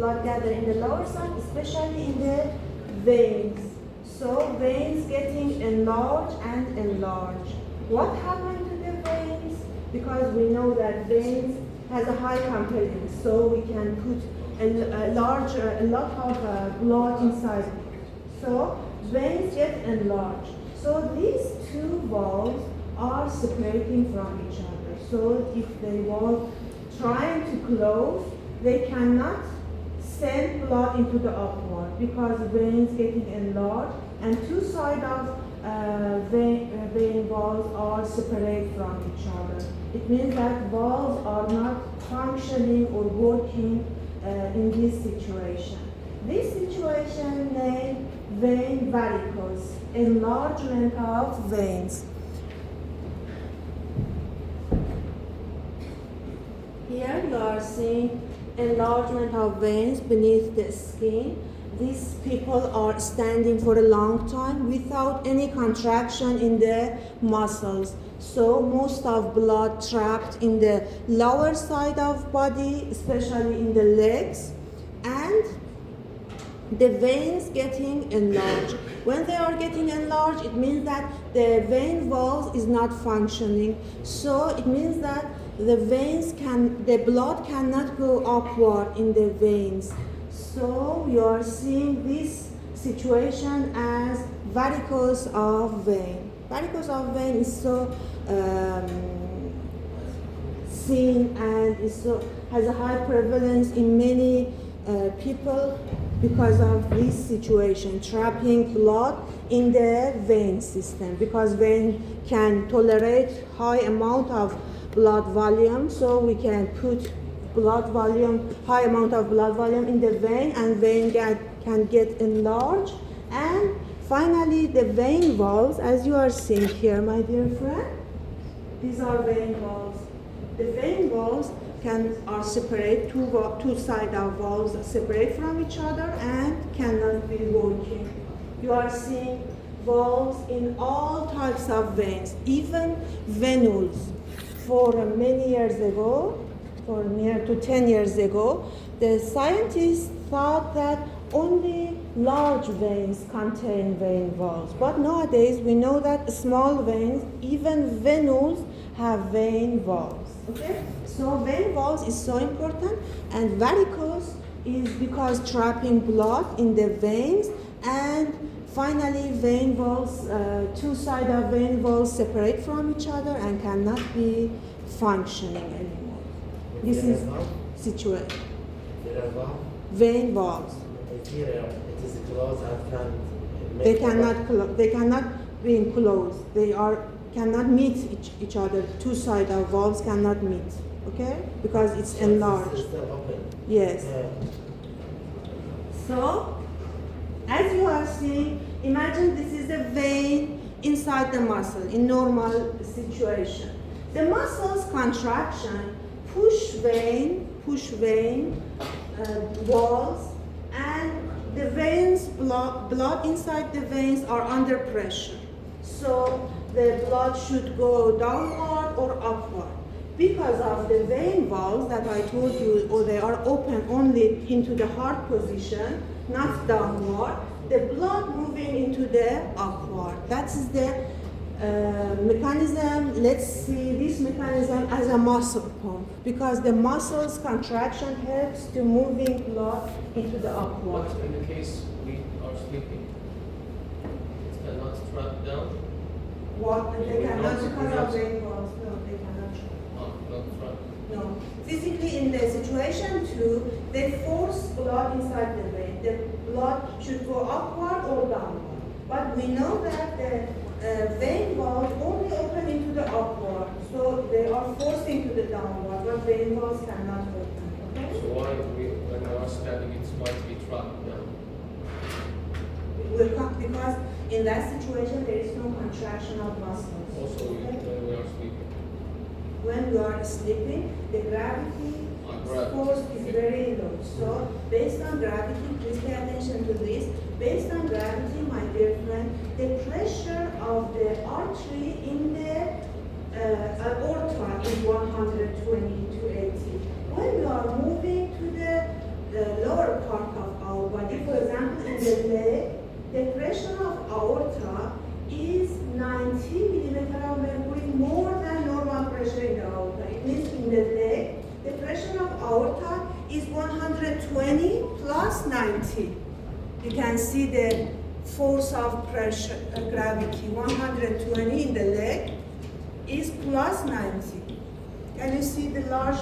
blood gather in the lower side, especially in the veins. So veins getting enlarged and enlarged. What happened to the veins? Because we know that veins has a high compellence, so we can put a lot of blood inside. So veins get enlarged. So these two walls are separating from each other. So if they were trying to close, they cannot send blood into the upward because veins getting enlarged and two sides of vein walls are separate from each other. It means that valves are not functioning or working in this situation. This situation named vein varicose, enlargement of veins. Here you are seeing enlargement of veins beneath the skin. These people are standing for a long time without any contraction in the muscles. So most of blood trapped in the lower side of body, especially in the legs, and the veins getting enlarged. When they are getting enlarged, it means that the vein walls is not functioning. So it means that the blood cannot go upward in the veins. So you are seeing this situation as varicose of vein. Varicose of vein is so seen and has a high prevalence in many people because of this situation, trapping blood in the vein system, because vein can tolerate high amount of blood volume, so we can put high amount of blood volume in the vein, and vein can get enlarged. And finally, the vein walls, as you are seeing here, my dear friend, these are vein walls. The vein walls are separate, two sides of walls separate from each other and cannot be working. You are seeing valves in all types of veins, even venules. For many years ago, for near to 10 years ago, the scientists thought that only large veins contain vein valves. But nowadays, we know that small veins, even venules, have vein valves. Okay? So vein valves is so important, and varicose is because trapping blood in the veins, and finally vein valves, two sides of vein valves separate from each other and cannot be functioning anymore. This is situation. Vein valves. They cannot be enclosed. Cannot meet each other. Two sides of valves cannot meet. Okay? Because it's enlarged. It's still open. Yes. So, as you are seeing, imagine this is a vein inside the muscle in normal situation. The muscle's contraction push vein walls, and the veins, blood inside the veins are under pressure. So the blood should go downward or upward. Because of the vein valves that I told you, or they are open only into the heart position, not downward, the blood moving into the upward. That is the mechanism. Let's see this mechanism as a muscle pump, because the muscle's contraction helps to moving blood into the upward. What in the case we are sleeping? It's not strapped down? What? They cannot because of vein valves. No, they cannot. Not strapped. No. Physically, in the situation 2, they force blood inside the vein. The blood should go upward or downward. But we know that the vein valves only open into the upward, so they are forced into the downward, but vein valves cannot open. Okay? So why when we are standing, it might be trapped down? Because in that situation, there is no contraction of muscles. Also, when we are sleeping. When you are sleeping, the gravity force is very low. So based on gravity, please pay attention to this. Based on gravity, my dear friend, the pressure of the artery in the aorta is 120 to 80. When you are moving to the lower pressure of aorta is 90 millimeter of mercury more than normal pressure in the aorta. It means in the leg, the pressure of aorta is 120 plus 90. You can see the force of pressure, gravity, 120 in the leg is plus 90. Can you see the large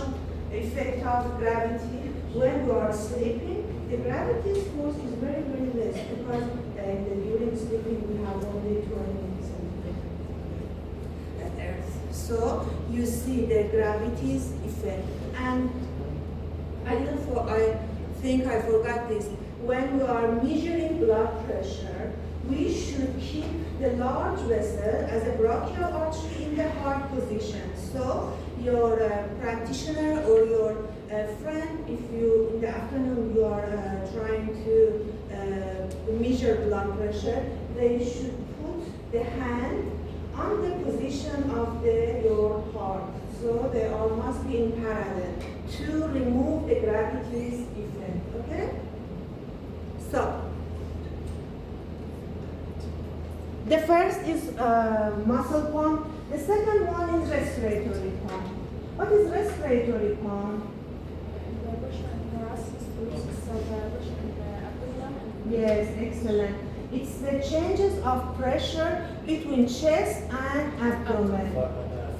effect of gravity when you are sleeping? The gravity's force is very, very less because during sleeping we have only 20 centimeters at Earth. So you see the gravity's effect. And I think I forgot this. When we are measuring blood pressure, we should keep the large vessel as a brachial artery in the heart position. So your practitioner or your friend, if you in the afternoon you are trying to measure blood pressure, they should put the hand on the position of your heart. So they all must be in parallel to remove the gravity's effect. Okay? So the first is muscle pump. The second one is respiratory pump. What is respiratory pump? Yes, excellent. It's the changes of pressure between chest and abdomen.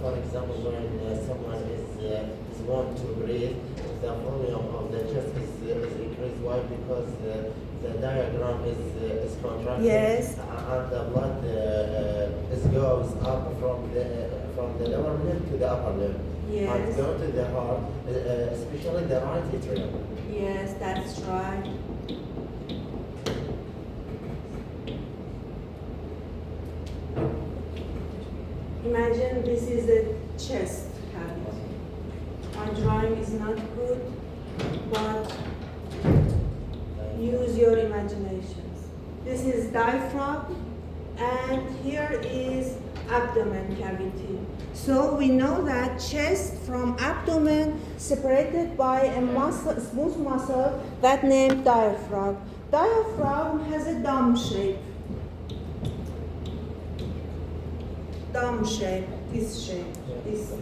For example, when someone is want to breathe, the volume of the chest is increased. Why? Because the diaphragm is contracted. Yes. And the blood goes up from the lower limb to the upper limb. Yes. And go to the heart, especially the right atrium. Yes, that's right. Imagine this is a chest cavity. My drawing is not good, but use your imaginations. This is diaphragm, and here is abdomen cavity. So we know that chest from abdomen separated by a muscle, smooth muscle, that named diaphragm. Diaphragm has a dome shape. Dome shape, this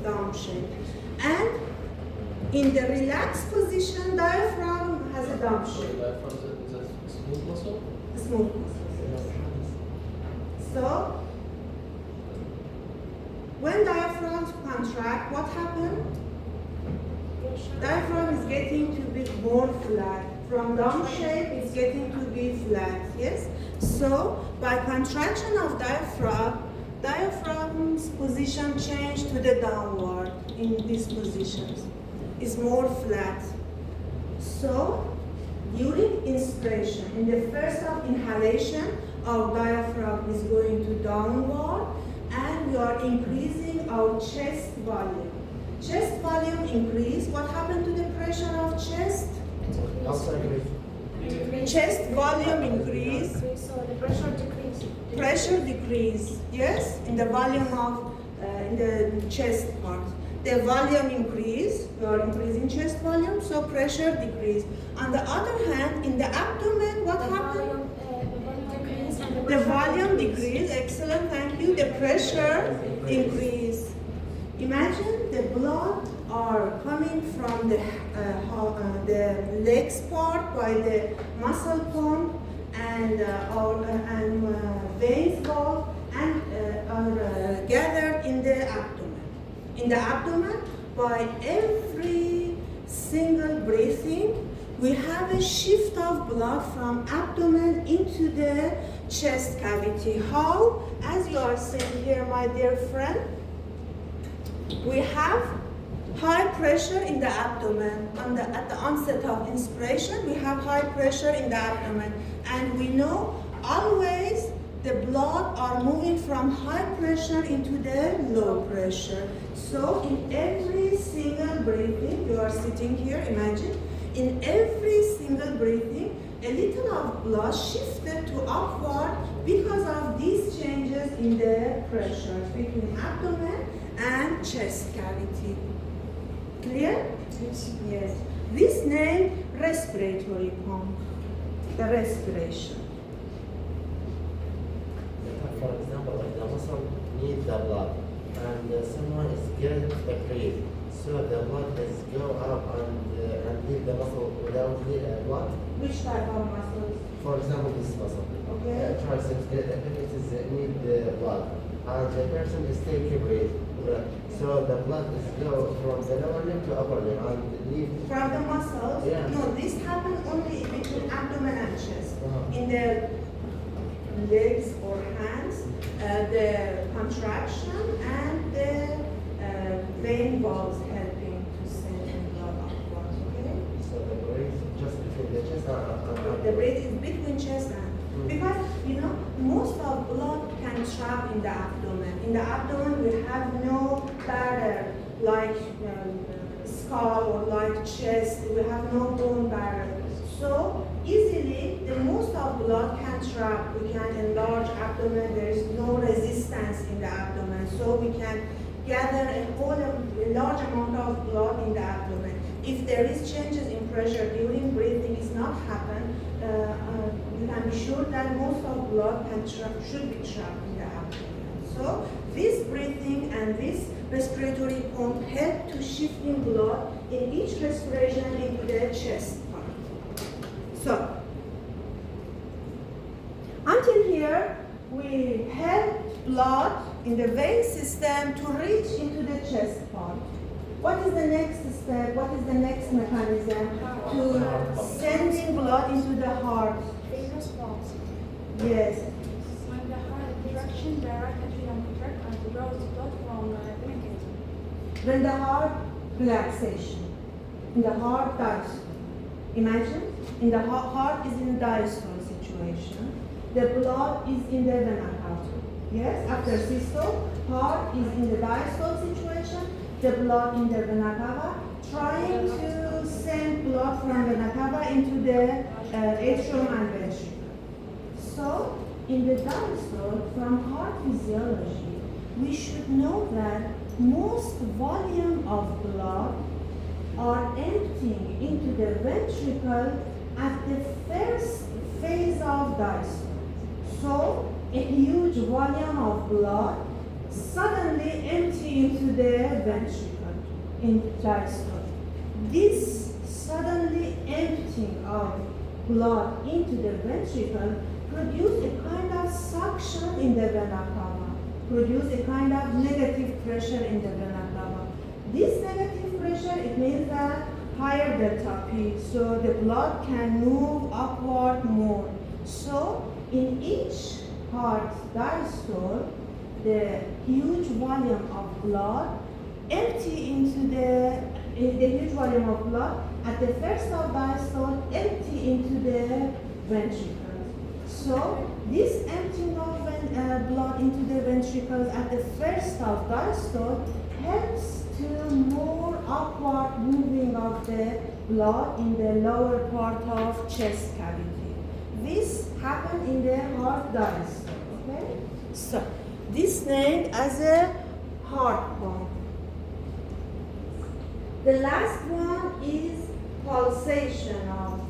dome shape. And in the relaxed position, diaphragm has a dome shape. Diaphragm is a smooth muscle? Smooth muscle. So, when diaphragms contract, what happens? Diaphragm is getting to be more flat. From dome shape, it's getting to be flat, yes? So, by contraction of diaphragm's position change to the downward in these positions. It's more flat. So, during inspiration, in the first of inhalation, our diaphragm is going to downward and we are increasing our chest volume. Chest volume increase. What happened to the pressure of chest? Chest volume increase. So the pressure decrease. Pressure decrease, yes, in the volume of, in the chest part. The volume increase, we are increasing chest volume, so pressure decrease. On the other hand, in the abdomen, what happened? The volume decrease, excellent, thank you. The pressure increase. Imagine the blood are coming from the legs part by the muscle pump and veins valve and are gathered in the abdomen. In the abdomen, by every single breathing, we have a shift of blood from abdomen into the chest cavity. How? As you are seeing here, my dear friend, we have high pressure in the abdomen. At the onset of inspiration, we have high pressure in the abdomen. And we know always the blood are moving from high pressure into the low pressure. So in every single breathing, you are sitting here, imagine, in every single breathing, a little of blood shifted to upward because of these changes in the pressure between abdomen and chest cavity. Clear? Yes. Yes. This name respiratory pump, the respiration. for example, if the muscle needs the blood and someone is getting a breathe, so the blood is go up and leave the muscle without the blood. Which type of muscles? For example, this muscle. Okay. Triceps, if it is need the blood, and the person is taking breath, so the blood is go from the lower limb to upper limb and leave. From the muscles? Yeah. No, this happens only between abdomen and chest. Uh-huh. In the legs or hands, the contraction and the vein valves helping to send the blood upwards, okay? So the breath just between the chest and The breath is between chest and because most of blood can trap in the abdomen. In the abdomen we have no barrier like skull or like chest. We have no bone barrier. So easily the most of blood can trap. We can enlarge abdomen. There is no resistance in the abdomen. So we can gather a large amount of blood in the abdomen. If there is changes in pressure during breathing, is not happen. You can be sure that most of blood should be trapped in the abdomen. So this breathing and this respiratory pump help to shifting blood in each respiration into the chest part. So until here, we help blood in the vein system to reach into the chest part. What is the next step? What is the next mechanism to sending blood into the heart? Venous pulse. Yes. When the heart contraction, the right atrium contract and draws blood from the ventricle. When the heart relaxation, in the heart diastole. Imagine, in the heart is in diastole situation. The blood is in the vena cava. Yes, after systole, heart is in the diastole situation. The blood in the vena cava, trying to send blood from vena cava into the atrium and ventricle. So, in the diastole, from heart physiology, we should know that most volume of blood are emptying into the ventricle at the first phase of diastole. So, a huge volume of blood suddenly empty into the ventricle in diastole. This suddenly emptying of blood into the ventricle produce a kind of suction in the vena cava, produce a kind of negative pressure in the vena cava. This negative pressure, it means that higher delta P, so the blood can move upward more. So in each heart diastole, the huge volume of blood empty into the huge volume of blood at the first of diastole empty into the ventricles. So this emptying of blood into the ventricles at the first of diastole helps to more upward moving of the blood in the lower part of chest cavity. This happens in the heart diastole. Okay, so this named as a heart pump. The last one is pulsation of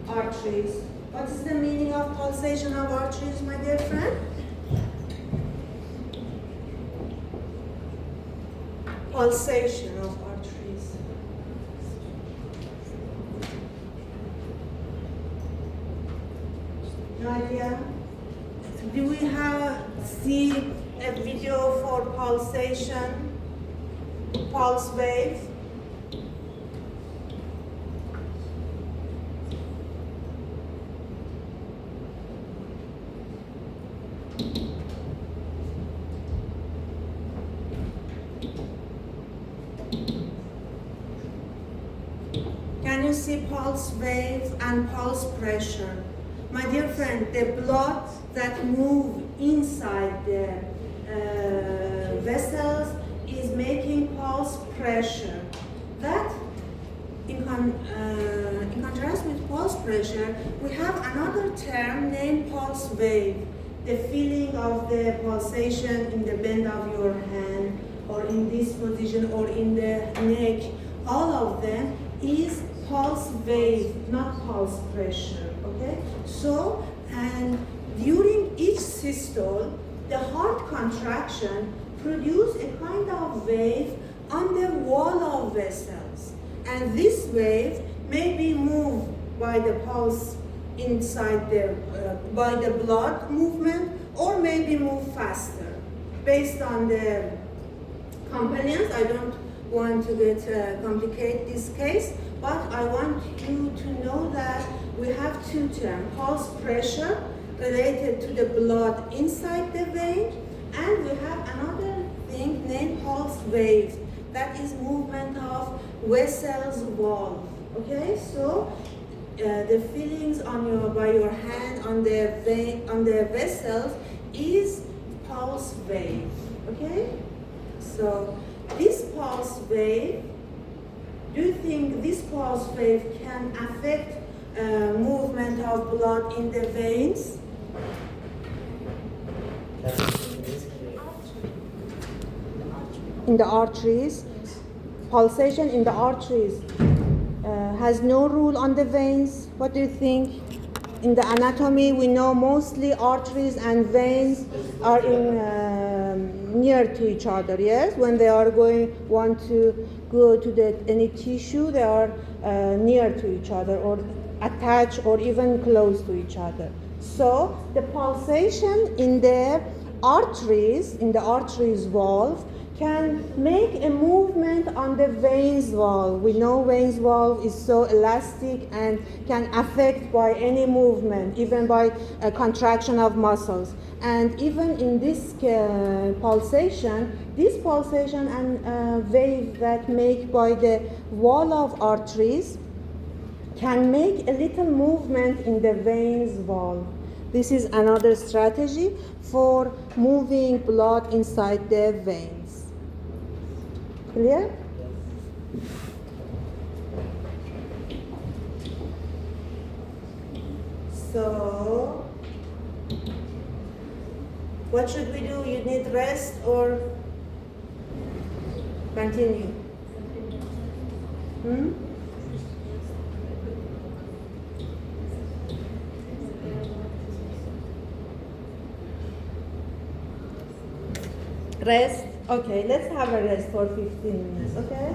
arteries. What is the meaning of pulsation of arteries, my dear friend? Pulsation of arteries. No idea? Do we see a video for pulsation, pulse wave? Can you see pulse wave and pulse pressure? My dear friend, the blood that move inside the vessels is making pulse pressure. That, in contrast with pulse pressure, we have another term named pulse wave. The feeling of the pulsation in the bend of your hand, or in this position, or in the neck, all of them is pulse wave, not pulse pressure. Okay, so And during each systole, the heart contraction produces a kind of wave on the wall of vessels. And this wave may be moved by the pulse inside by the blood movement, or may be moved faster based on the components. I don't want to complicate this case, but I want you to know that we have two terms: pulse pressure related to the blood inside the vein, and we have another thing named pulse wave, that is movement of vessels wall. Okay, so the feelings on by your hand on the vein, on the vessels, is pulse wave. Okay, so this pulse wave, do you think this pulse wave can affect movement of blood in the veins? In the arteries, pulsation in the arteries has no rule on the veins. What do you think? In the anatomy, we know mostly arteries and veins are near to each other. Yes, when they are want to go to any tissue, they are near to each other, or attached, or even close to each other. So the pulsation in the arteries valve can make a movement on the veins valve. We know veins valve is so elastic and can affect by any movement, even by a contraction of muscles. And even in this pulsation and wave that make by the wall of arteries can make a little movement in the veins valve. This is another strategy for moving blood inside the veins. Clear? So, what should we do? You need rest or continue? Rest? Okay, let's have a rest for 15 minutes, okay?